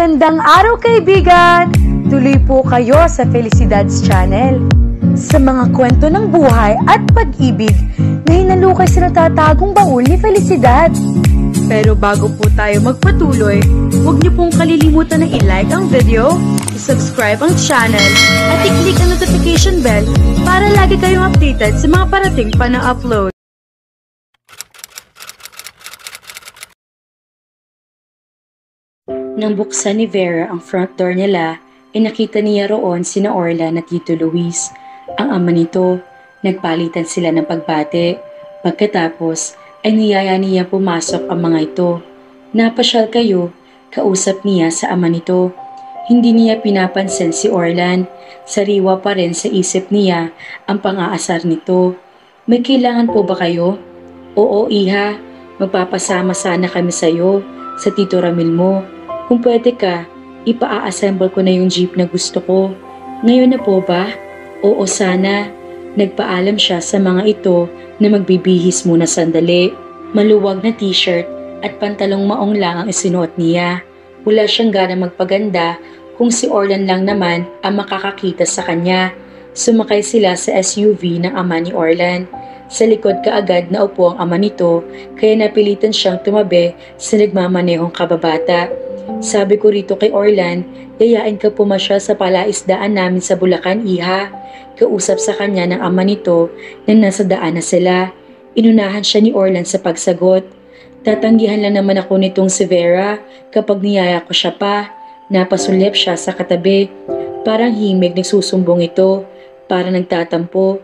Magandang araw kaibigan! Tuloy po kayo sa Felicidad's Channel. Sa mga kwento ng buhay at pag-ibig na hinalukay sa natatagong baul ni Felicidad. Pero bago po tayo magpatuloy, huwag niyo pong kalilimutan na i-like ang video, i-subscribe ang channel, at i-click ang notification bell para lagi kayong updated sa mga parating pa na upload. Nang buksan ni Vera ang front door nila, nakita niya roon sina Orlan at Tito Luis. Ang ama nito, nagpalitan sila ng pagbate. Pagkatapos ay niyaya niya pumasok ang mga ito. Napasyal kayo, kausap niya sa ama nito. Hindi niya pinapansin si Orlan. Sariwa pa rin sa isip niya ang pang-aasar nito. May kailangan po ba kayo? Oo, iha. Magpapasama sana kami sa'yo sa Tito Ramil mo. Kung pwede ka, ipa-assemble ko na yung jeep na gusto ko. Ngayon na po ba? Oo sana. Nagpaalam siya sa mga ito na magbibihis muna sandali. Maluwag na t-shirt at pantalong maong lang ang isinuot niya. Wala siyang gana magpaganda kung si Orlan lang naman ang makakakita sa kanya. Sumakay sila sa SUV ng ama ni Orlan. Sa likod kaagad na upo ang ama nito, kaya napilitan siyang tumabi sa nagmamanehong kababata. Sabi ko rito kay Orlan, yayain ka pumasyal sa palaisdaan namin sa Bulacan, iha. Kausap sa kanya ng ama nito na nasa daan na sila. Inunahan siya ni Orlan sa pagsagot. Tatanggihan lang naman ako nitong si Vera kapag niyaya ko siya pa. Napasulyap siya sa katabi. Parang himig nagsusumbong ito. Parang nagtatampo.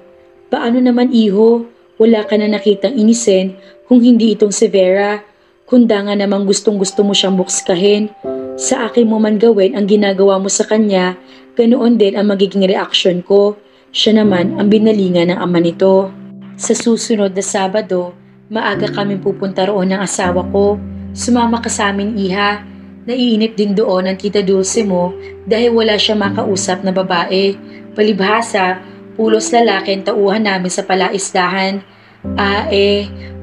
Paano naman iho? Wala ka na nakitang inisin kung hindi itong si Vera. Kunda nga namang gustong-gusto mo siyang bukskahin. Sa akin mo man gawin ang ginagawa mo sa kanya, ganoon din ang magiging reaksyon ko. Siya naman ang binalingan ng ama nito. Sa susunod na Sabado, maaga kami pupunta roon ng asawa ko. Sumama ka sa amin, iha. Naiinip din doon ang tita Dulce mo dahil wala siya makausap na babae. Palibhasa, pulos lalaki ang tauhan namin sa palaisdahan.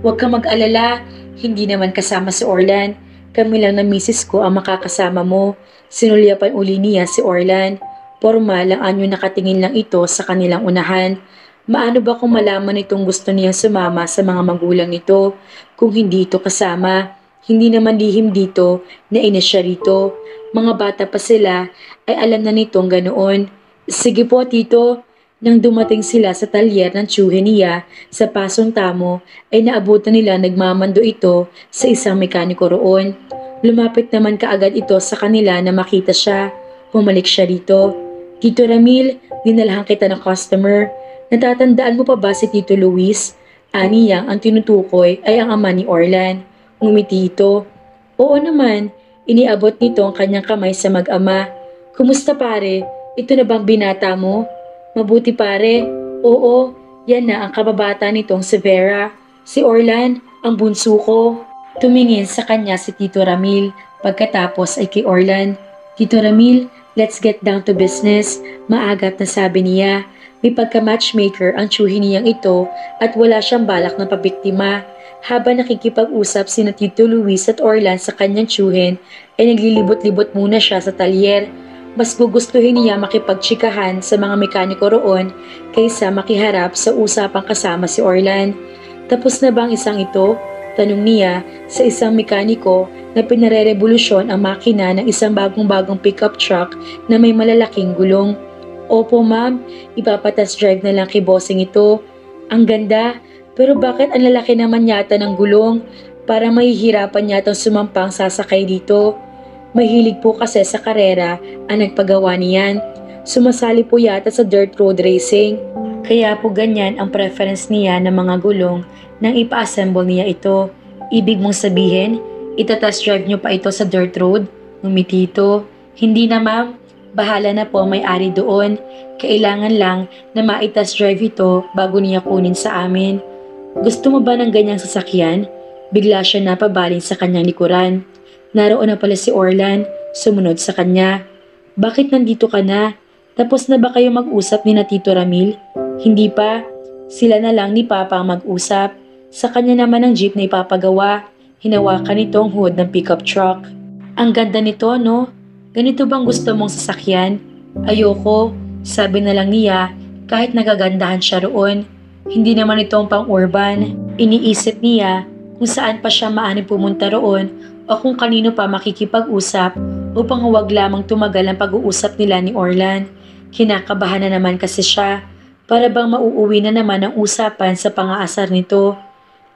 Huwag ka mag-alala. Hindi naman kasama si Orlan. Kami lang na misis ko ang makakasama mo. Sinulyapan uli niya si Orlan. Pormal ang anyo nakatingin lang ito sa kanilang unahan. Maano ba kung malaman itong gusto niya sumama sa mga magulang nito kung hindi ito kasama? Hindi naman lihim dito na ina siya rito. Mga bata pa sila ay alam na nitong ganoon. Sige po, tito. Nang dumating sila sa talyer ng tiyuhe niya sa Pasong Tamo ay naabutan nila nagmamando ito sa isang mekaniko roon. Lumapit naman kaagad ito sa kanila na makita siya. Pumalik siya rito. Tito Ramil, dinalahan kita ng customer. Natatandaan mo pa ba si Tito Luis? Aniyang ang tinutukoy ay ang ama ni Orlan. Ngumiti ito. Oo naman, iniabot nito ang kanyang kamay sa mag-ama. Kumusta pare? Ito na bang binata mo? Mabuti pare. Oo, yan na ang kababata nitong si Vera. Si Orlan, ang bunso ko. Tumingin sa kanya si Tito Ramil. Pagkatapos ay kay Orlan. Tito Ramil, let's get down to business. Maagap na sabi niya. May pagka-matchmaker ang tiyuhin niyang ito at wala siyang balak na pabiktima. Habang nakikipag-usap sina Tito Luis at Orlan sa kanyang tiyuhin, ay naglilibot-libot muna siya sa talyer. Mas gugustuhin niya makipagtsikahan sa mga mekaniko roon kaysa makiharap sa usapang kasama si Orlan. Tapos na bang isang ito? Tanong niya sa isang mekaniko na pinarerevolusyon ang makina ng isang bagong-bagong pickup truck na may malalaking gulong. Opo ma'am, ipapatas drive na lang kay bossing ito. Ang ganda, pero bakit ang lalaki naman yata ng gulong? Parang mahihirapan yata sumampang sasakay dito. Mahilig po kasi sa karera ang nagpagawa niyan. Sumasali po yata sa dirt road racing. Kaya po ganyan ang preference niya ng mga gulong nang ipa-assemble niya ito. Ibig mong sabihin, itatest drive niyo pa ito sa dirt road? Ngumiti ito. Hindi na ma'am, bahala na po may-ari doon. Kailangan lang na ma-test drive ito bago niya kunin sa amin. Gusto mo ba ng ganyang sasakyan? Bigla siya napabaling sa kanyang likuran. Naroon na pala si Orlan, sumunod sa kanya. Bakit nandito ka na? Tapos na ba kayo mag-usap ni na Tito Ramil? Hindi pa. Sila na lang ni Papa ang mag-usap. Sa kanya naman ang jeep na ipapagawa. Hinawakan nito ang hood ng pickup truck. Ang ganda nito, no? Ganito bang gusto mong sasakyan? Ayoko, sabi na lang niya kahit nagagandahan siya roon. Hindi naman ito ang pang-urban. Iniisip niya kung saan pa siya maaaring pumunta roon o kung kanino pa makikipag-usap upang huwag lamang tumagal ang pag-uusap nila ni Orlan. Kinakabahan na naman kasi siya para bang mauuwi na naman ang usapan sa pang-aasar nito.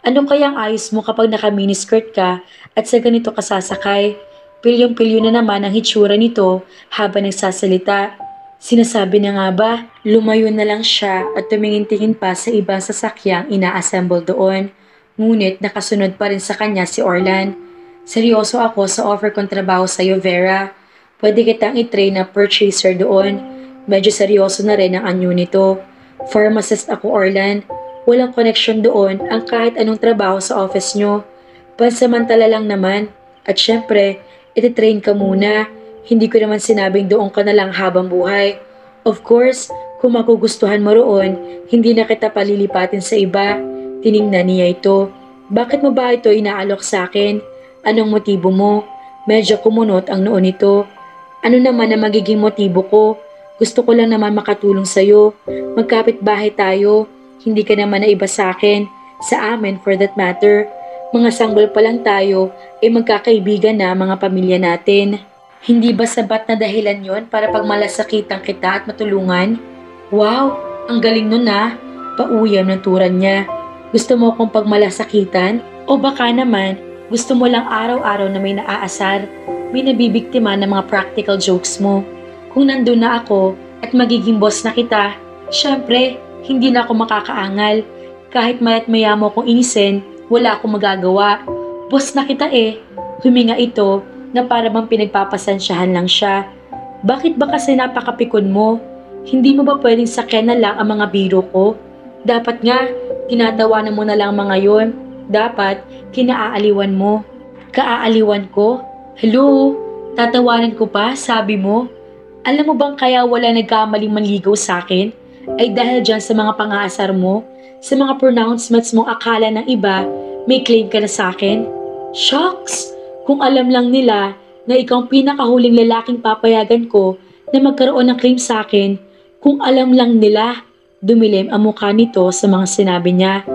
Ano kayang ayos mo kapag naka-miniskirt ka at sa ganito ka sasakay? Pilyong-pilyo na naman ang hitsura nito habang nagsasalita. Sinasabi na nga ba, lumayo na lang siya at tumingin-tingin pa sa ibang sasakyang ina-assemble doon. Ngunit nakasunod pa rin sa kanya si Orlan. Seryoso ako sa offer kong trabaho sa iyo, Vera. Pwede kitang i-train na purchaser doon. Medyo seryoso na rin ang anyo nito. Pharmacist ako, Orlan. Walang connection doon ang kahit anong trabaho sa office nyo. Pansamantala lang naman. At syempre, iti-train ka muna. Hindi ko naman sinabing doon ka na lang habang buhay. Of course, kung magugustuhan mo roon, hindi na kita palilipatin sa iba. Tiningnan niya ito. Bakit mo ba ito inaalok sa akin? Anong motibo mo? Medyo kumunot ang noon nito. Ano naman ang magiging motibo ko? Gusto ko lang naman makatulong sa'yo. Magkapit-bahay tayo. Hindi ka naman na iba sa akin. Sa amin, for that matter. Mga sanggol pa lang tayo, magkakaibigan na mga pamilya natin. Hindi ba sabat na dahilan yon para pagmalasakitan kita at matulungan? Wow, ang galing nun ah. Pauyam ng turan niya. Gusto mo akong pagmalasakitan? O baka naman, gusto mo lang araw-araw na may naaasar, may nabibiktima ng mga practical jokes mo. Kung nandun na ako at magiging boss na kita, syempre, hindi na ako makakaangal. Kahit mayat maya mo kong inisin, wala akong magagawa. Boss na kita eh. Huminga ito na para bang pinagpapasensyahan lang siya. Bakit ba kasi napakapikon mo? Hindi mo ba pwedeng sakyan na lang ang mga biro ko? Dapat nga, tinatawanan mo na lang mga yon. Dapat, kinaaaliwan mo. Kaaaliwan ko? Hello? Tatawanan ko pa, sabi mo? Alam mo bang kaya wala nagkamaling manligaw sa akin? Ay dahil dyan sa mga pang-aasar mo, sa mga pronouncements mong akala ng iba, may claim ka na sa akin? Shucks! Kung alam lang nila na ikaw ang pinakahuling lalaking papayagan ko na magkaroon ng claim sa akin, kung alam lang nila, dumilim ang mukha nito sa mga sinabi niya.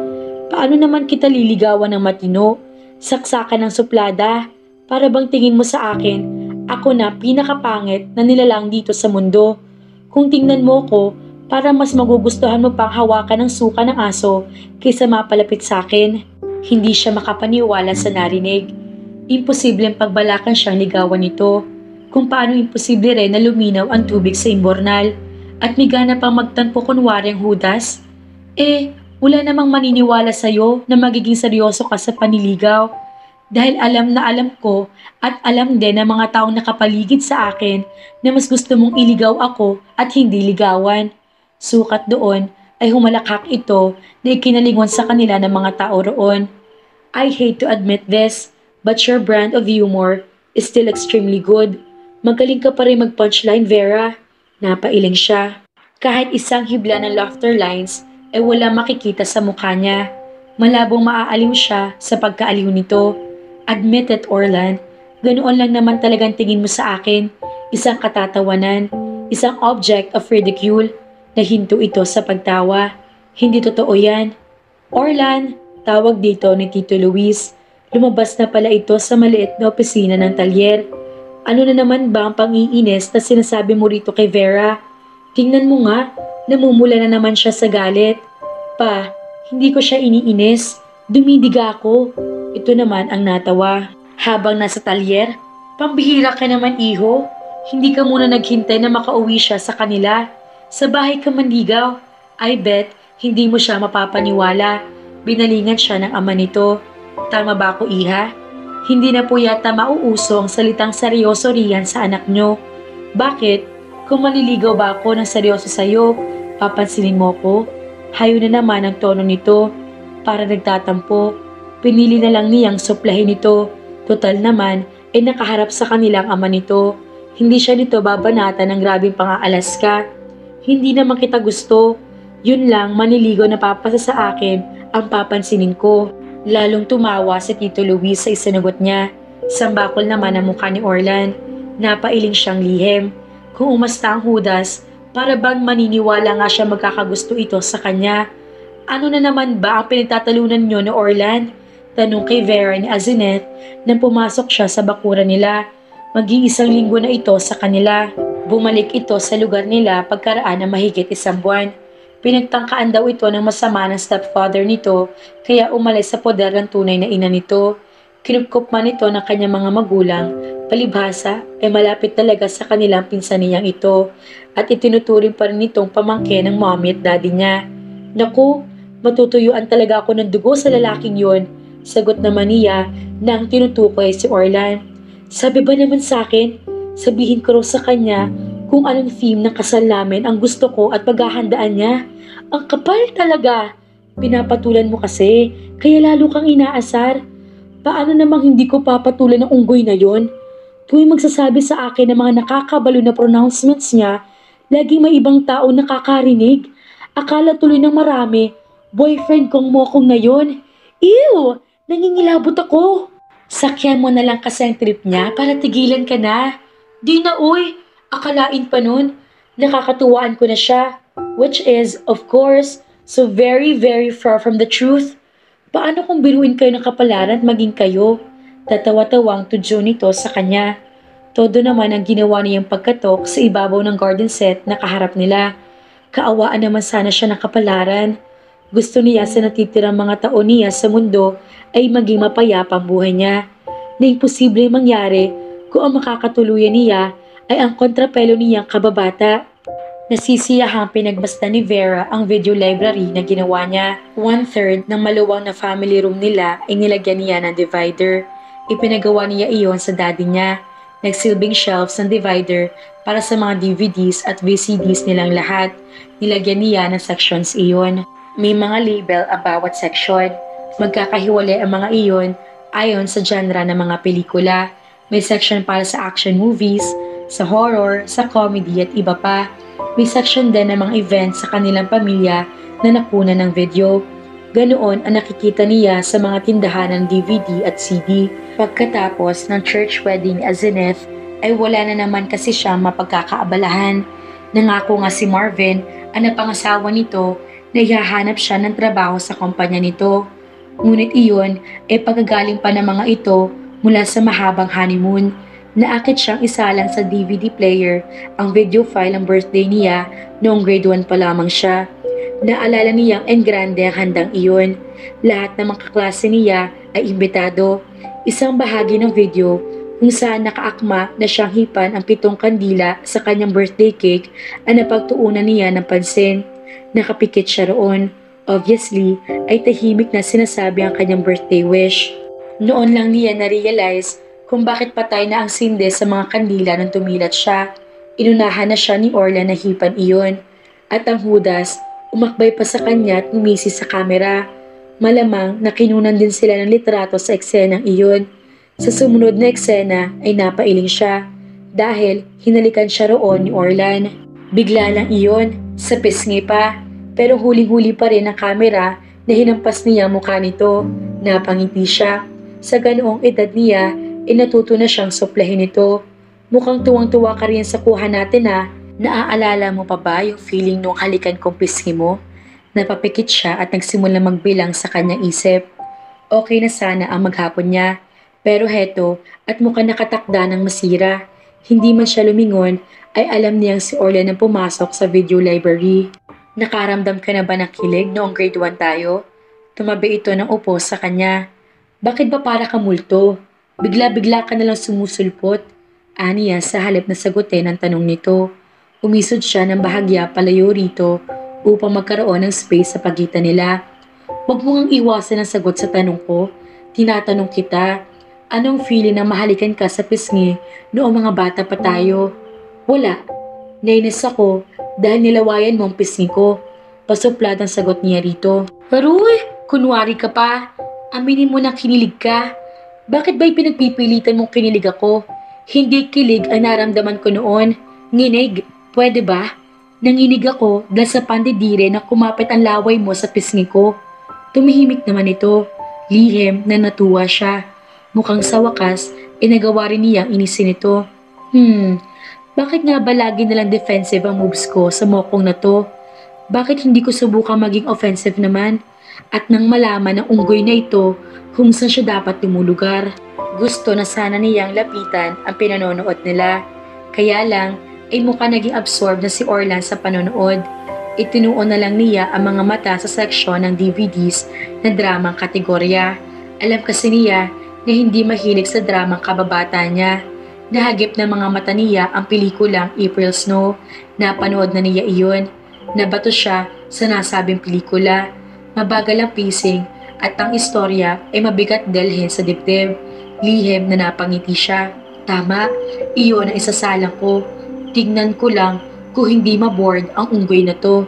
Paano naman kita liligawan ng matino? Saksakan ng suplada, para bang tingin mo sa akin, ako na pinakapangit na nilalang dito sa mundo. Kung tingnan mo ko, para mas magugustuhan mo pang hawakan ng suka ng aso kaysa mapalapit sa akin. Hindi siya makapaniwala sa narinig. Imposibleng pagbalakan siyang ligawan nito. Kung paano imposible rin na luminaw ang tubig sa imbornal at may gana pang magtanpo kunwari ang hudas. Wala namang maniniwala sa'yo na magiging seryoso ka sa paniligaw. Dahil alam na alam ko at alam din ng mga taong nakapaligid sa akin na mas gusto mong iligaw ako at hindi ligawan. Sukat doon ay humalakhak ito na ikinalingon sa kanila ng mga tao roon. I hate to admit this, but your brand of humor is still extremely good. Magaling ka pa rin mag-punchline, Vera. Napailing siya. Kahit isang hibla ng laughter lines ay wala makikita sa mukha niya. Malabong maaaliw siya sa pagkaaliw nito. Admit it, Orlan. Ganoon lang naman talagang tingin mo sa akin. Isang katatawanan, isang object of ridicule. Nahinto ito sa pagtawa. Hindi totoo yan. Orlan, tawag dito ni Tito Luis. Lumabas na pala ito sa maliit na opisina ng talyer. Ano na naman ba ang pang-iinis na sinasabi mo rito kay Vera? Tingnan mo nga, namumula na naman siya sa galit. Pa, hindi ko siya iniinis. Dumidiga ako. Ito naman ang natawa. Habang nasa talyer, pambihira ka naman iho. Hindi ka muna naghintay na makauwi siya sa kanila. Sa bahay ka manligaw. I bet, hindi mo siya mapapaniwala. Binalingan siya ng ama nito. Tama ba ako, iha? Hindi na po yata mauuso ang salitang seryoso riyan sa anak nyo. Bakit? Kung maliligaw ba ako ng seryoso sa'yo, papansinin mo ko? Hayo na naman ang tono nito. Para nagtatampo, pinili na lang niyang suplahin ito. Total naman, ay nakaharap sa kanilang ama nito. Hindi siya nito babanatan ng grabing pang-aalaska. Hindi naman kita gusto. Yun lang, maniligaw na papasa sa akin ang papansinin ko. Lalong tumawa si Tito Luis sa isinagot niya. Sambakol naman ang mukha ni Orlan. Napailing siyang lihim. Kung umasta ang Judas, para bang maniniwala nga siya magkakagusto ito sa kanya. Ano na naman ba ang pinagtatalunan niyo ni Orlan? Tanong kay Vera ni Azinet nang pumasok siya sa bakuran nila. Mag-iisang linggo na ito sa kanila. Bumalik ito sa lugar nila pagkaraan ng mahigit 1 buwan. Pinagtangkaan daw ito ng masama ng stepfather nito kaya umalis sa poder ng tunay na ina nito. Kinupkup man ito ng kanyang mga magulang, palibhasa ay malapit talaga sa kanilang pinsan niyang ito at itinuturing pa rin itong pamangkin ng mommy at daddy niya. Naku, matutuyuan talaga ako ng dugo sa lalaking yon. Sagot naman niya na ang tinutukoy si Orlan. Sabi ba naman sa akin, sabihin ko raw sa kanya kung anong theme ng kasal namin ang gusto ko at paghahandaan niya. Ang kapal talaga. Pinapatulan mo kasi, kaya lalo kang inaasar. Paano namang hindi ko papatulan ng unggoy na yon? Tuwing magsasabi sa akin ng mga nakakabalo na pronouncements niya, laging may ibang tao nakakarinig. Akala tuloy ng marami, boyfriend kong mokong na yon. Ew! Nangingilabot ako. Sakyan mo na lang kasi ang trip niya para tigilan ka na. Di na uy, akalain pa nun. Nakakatuwaan ko na siya. Which is, of course, so very very far from the truth. Paano kung biruin kayo ng kapalaran at maging kayo? Tatawa-tawang tudyo nito sa kanya. Todo naman ang ginawa niyang pagkatok sa ibabaw ng garden set na kaharap nila. Kaawaan naman sana siya ng kapalaran. Gusto niya sa natitirang mga taon niya sa mundo ay maging mapayapa ang buhay niya. Na imposible mangyari kung ang makakatuluyan niya ay ang kontrapelo niyang kababata. Nasisiyahang pinagbasta ni Vera ang video library na ginawa niya. 1/3 ng maluwang na family room nila ay nilagyan niya ng divider. Ipinagawa niya iyon sa daddy niya. Nagsilbing shelves ng divider para sa mga DVDs at VCDs nilang lahat. Nilagyan niya ng sections iyon. May mga label ang bawat section. Magkakahiwalay ang mga iyon ayon sa genre ng mga pelikula. May section para sa action movies, sa horror, sa comedy at iba pa. May section din ng mga events sa kanilang pamilya na nakuna ng video. Ganoon ang nakikita niya sa mga tindahan ng DVD at CD. Pagkatapos ng church wedding ni Azinet, ay wala na naman kasi siyang mapagkakaabalahan. Nangako nga si Marvin, ang napangasawa nito, na ihahanap siya ng trabaho sa kumpanya nito. Ngunit iyon ay pagkagaling pa ng mga ito mula sa mahabang honeymoon. Naakit siyang isalang sa DVD player ang video file ng birthday niya noong grade 1 pa lamang siya. Naalala niyang engrande ang handang iyon. Lahat ng mga kaklase niya ay imbitado. Isang bahagi ng video kung saan nakaakma na siyang hipan ang 7 kandila sa kanyang birthday cake ang napagtuunan niya ng pansin. Nakapikit siya roon. Obviously, ay tahimik na sinasabi ang kanyang birthday wish. Noon lang niya na-realize kung bakit patay na ang sinde sa mga kandila nang tumilat siya. Inunahan na siya ni Orla na hipan iyon. At ang Judas, umakbay pa sa kanya at ngumisi sa kamera. Malamang na kinunan din sila ng litrato sa eksenang iyon. Sa sumunod na eksena ay napailing siya dahil hinalikan siya roon ni Orlan. Bigla lang iyon, sa pisngi pa, pero huling-huli pa rin ang kamera na hinampas niya ang mukha nito. Napangiti siya. Sa ganoong edad niya, natuto na siyang suplahin ito. Mukhang tuwang-tuwa ka rin sa kuha natin ha. Naaalala mo pa ba yung feeling nung halikan kong pisngi mo? Napapikit siya at nagsimula magbilang sa kanyang isip. Okay na sana ang maghapon niya. Pero heto, at mukhang nakatakda ng masira. Hindi man siya lumingon, ay alam niyang si Orlan ang pumasok sa video library. Nakaramdam ka na ba ng kilig noong grade 1 tayo? Tumabi ito ng upo sa kanya. Bakit ba para ka multo? Bigla-bigla ka nalang sumusulpot. Aniya sa halip na sagutin ang tanong nito. Umisod siya ng bahagya palayo rito upang magkaroon ng space sa pagitan nila. Huwag mo ngang iwasan ang sagot sa tanong ko. Tinatanong kita, anong feeling na mahalikan ka sa pisngi noong mga bata pa tayo? Wala. Nainis ako dahil nilawayan mo ang pisngi ko. Pasuplad ang sagot niya rito. Aroy, kunwari ka pa. Aminin mo na kinilig ka. Bakit ba'y pinagpipilitan mong kinilig ako? Hindi kilig ang naramdaman ko noon. Nginig, pwede ba? Nanginig ako dahil sa pandidire na kumapit ang laway mo sa pisngi ko. Tumihimik naman ito. Lihim na natuwa siya. Mukhang sa wakas, inagawa rin niyang inisin ito. Hmm, bakit nga ba lagi nalang defensive ang moves ko sa mokong na to? Bakit hindi ko subukang maging offensive naman? At nang malaman ng unggoy na ito kung saan siya dapat tumulugar, gusto na sana niyang lapitan ang pinanonood nila. Kaya lang ay mukha naging absorb na si Orlan sa panonood. Itinuon na lang niya ang mga mata sa seksyon ng DVDs na dramang kategorya. Alam kasi niya na hindi mahilig sa dramang kababata niya. Nahagip ng mga mata niya ang pelikulang April Snow. Napanood na niya iyon. Nabato siya sa nasabing pelikula. Mabagal ang pacing at ang istorya ay mabigat dalhin sa dibdib. Lihim na napangiti siya. Tama, iyon ang isasalang ko. Tignan ko lang kung hindi maboard ang unggoy na to.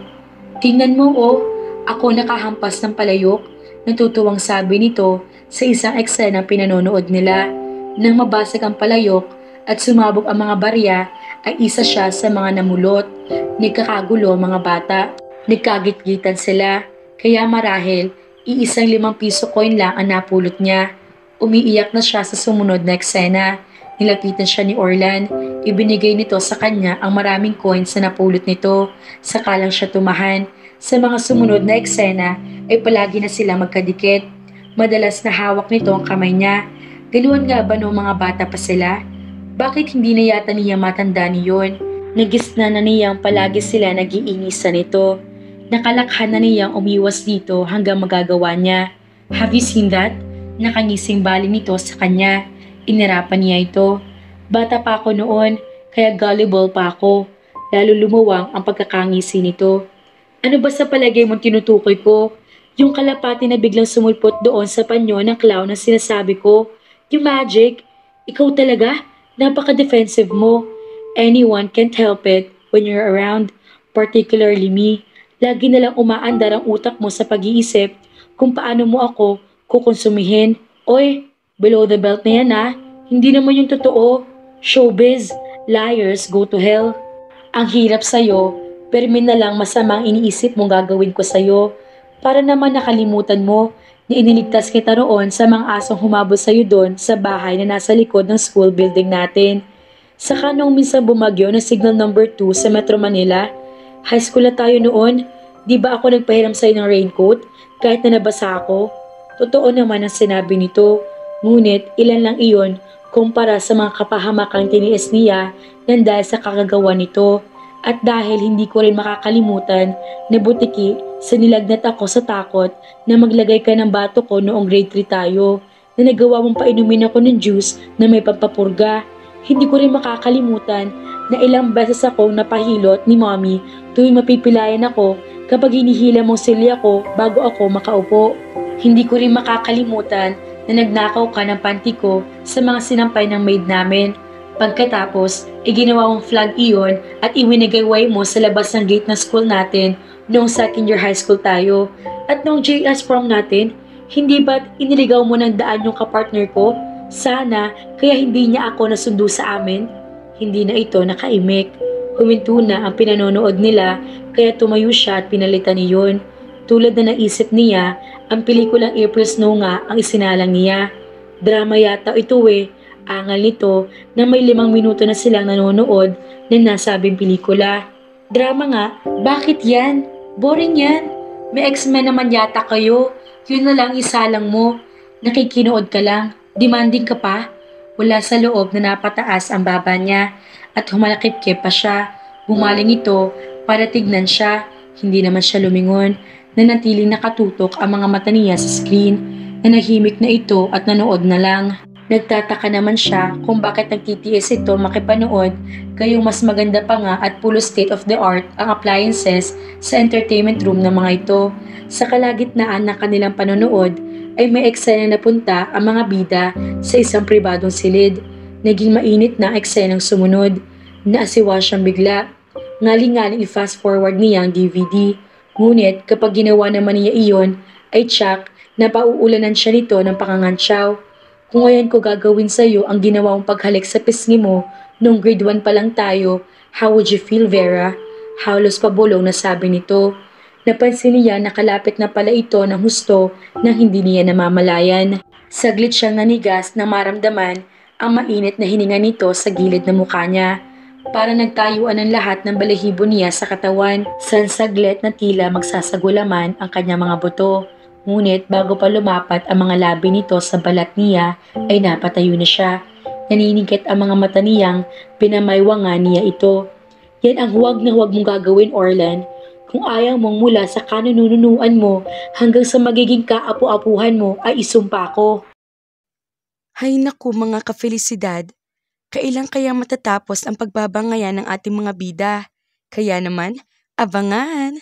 Tingnan mo oh, ako nakahampas ng palayok. Natutuwang sabi nito sa isang eksenang pinanonood nila. Nang mabasag ang palayok at sumabog ang mga barya, ay isa siya sa mga namulot. Nagkakagulo ang mga bata. Nagkagitgitan sila. Kaya marahil, iisang 5 piso coin lang ang napulot niya. Umiiyak na siya sa sumunod na eksena. Nilapitan siya ni Orlan. Ibinigay nito sa kanya ang maraming coins na napulot nito. Saka lang siya tumahan. Sa mga sumunod na eksena ay palagi na sila magkadikit. Madalas na hawak nito ang kamay niya. Ganuan nga ba noong mga bata pa sila? Bakit hindi na yata niya matanda niyon? Nagisna na niyang palagi sila nag-iinisan nito. Nakalakhan na niyang umiwas dito hanggang magagawa niya. Have you seen that? Nakangising baling nito sa kanya. Inirapan niya ito. Bata pa ako noon, kaya gullible pa ako. Lalo lumuwang ang pagkakangisi nito. Ano ba sa palagay mong tinutukoy ko? Yung kalapati na biglang sumulpot doon sa panyo ng clown na sinasabi ko? Yung magic? Ikaw talaga? Napaka-defensive mo. Anyone can't help it when you're around, particularly me. Lagi nalang umaandar ang utak mo sa pag-iisip kung paano mo ako kukonsumihin. Oy, below the belt na yan ah. Hindi naman yung totoo. Showbiz. Liars go to hell. Ang hirap sa'yo, pero may na lang masamang iniisip mong gagawin ko sa'yo. Para naman nakalimutan mo na iniligtas kita roon sa mga asong humabol sa'yo doon sa bahay na nasa likod ng school building natin. Saka nung minsan bumagyo ng signal number 2 sa Metro Manila, high school na tayo noon, di ba ako nagpahiram sa'yo ng raincoat kahit na nabasa ako? Totoo naman ang sinabi nito, ngunit ilan lang iyon kumpara sa mga kapahamakang tiniis niya nang dahil sa kakagawa nito. At dahil hindi ko rin makakalimutan na butiki sa nilagnat ako sa takot na maglagay ka ng bato ko noong grade 3 tayo, na nagawa mong painumin ako ng juice na may pampapurga. Hindi ko rin makakalimutan na ilang beses akong napahilot ni mommy tuwing mapipilayan ako kapag hinihila mong silya ko bago ako makaupo. Hindi ko rin makakalimutan na nagnakaw ka ng panty ko sa mga sinampay ng maid namin. Pagkatapos, ginawa mong flag iyon at iwinagay mo sa labas ng gate ng school natin noong second year high school tayo. At noong JS prom natin, hindi ba't iniligaw mo ng daan yung kapartner ko? Sana, kaya hindi niya ako nasundo sa amin. Hindi na ito nakaimik. Huminto na ang pinanonood nila kaya tumayo siya at pinalitan niyon. Tulad na naisip niya, ang pelikulang April Snow nga ang isinalang niya. Drama yata ito eh. Angal nito na may 5 minuto na silang nanonood ng nasabing pelikula. Drama nga? Bakit yan? Boring yan. May X-Men naman yata kayo. Yun na lang isalang mo. Nakikinood ka lang. Demanding ka pa. Wala sa loob na napataas ang baba niya at humalakip-kip pa siya. Bumaling ito para tignan siya. Hindi naman siya lumingon. Nanatiling nakatutok ang mga mata niya sa screen. Nanahimik na ito at nanood na lang. Nagtataka naman siya kung bakit nagtitiis ito makipanood gayong mas maganda pa nga at pulo state of the art ang appliances sa entertainment room ng mga ito. Sa kalagitnaan ng kanilang panonood ay may eksena na punta ang mga bida sa isang pribadong silid. Naging mainit na ang eksenang sumunod. Naasiwa siyang bigla. Ngaling-ngaling i-fast forward niya ang DVD. Ngunit kapag ginawa naman niya iyon ay tsak na pauulanan siya nito ng pakangantsaw. Kung ngayon ko gagawin sa'yo ang ginawa mong paghalik sa pisngi mo nung grade 1 pa lang tayo, how would you feel, Vera? Halos pabulong na sabi nito. Napansin niya na kalapit na pala ito ng husto na hindi niya namamalayan. Saglit siyang nanigas na maramdaman ang mainit na hininga nito sa gilid ng mukha niya. Para nagtayuan ang lahat ng balahibo niya sa katawan. Sansaglit na tila magsasagulaman ang kanyang mga buto. Ngunit bago pa lumapat ang mga labi nito sa balat niya, ay napatayo na siya. Naniningkit ang mga mata niyang pinamaywangan niya ito. Yan ang huwag na huwag mong gagawin, Orlan. Kung ayaw mong mula sa kanununuan mo hanggang sa magiging kaapu-apuhan mo ay isumpa ko. Hay naku mga kafelisidad, kailan kaya matatapos ang pagbabangayan ng ating mga bida? Kaya naman, abangan!